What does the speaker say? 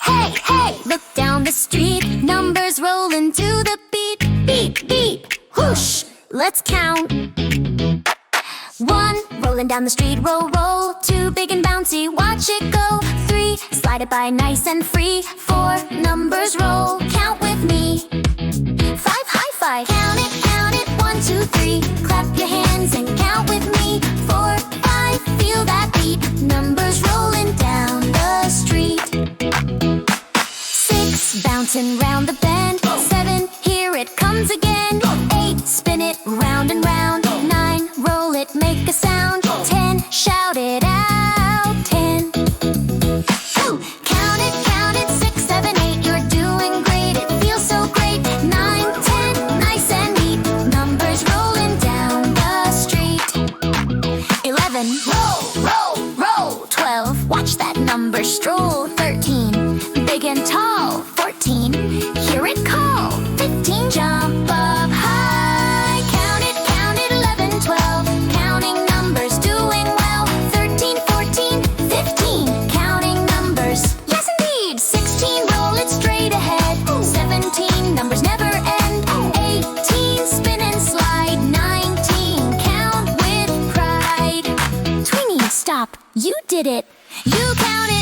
Hey, hey, look down the street. Numbers rolling to the beat. Beep, beep, whoosh, let's count. 1, rolling down the street, roll, roll. 2, big and bouncy, watch it go. 3, slide it by nice and free. 4, numbers roll, count with me. 5, high five, count it, 1, 2, 3. Clap your hands and count with me. 4, 5, feel that beat. Numbers rolling down the street. 6, bouncing round the bend. 7, here it comes again. 8, spin it round and round. 9, roll it, make a sound. 10, shout it out. 10. Ooh, count it, 6, 7, 8. You're doing great, it feels so great. 9, 10, nice and neat. Numbers rolling down the street. 11, roll, roll, roll. 12, watch that number stroll. 13, big and tall. 14, hear it call. 15, jump up high. Count it, 11, 12. Counting numbers, doing well. 13, 14, 15. Counting numbers, yes indeed. 16, roll it straight ahead. 17, numbers never end. 18, spin and slide. 19, count with pride. Tweenie, stop, you did it. You counted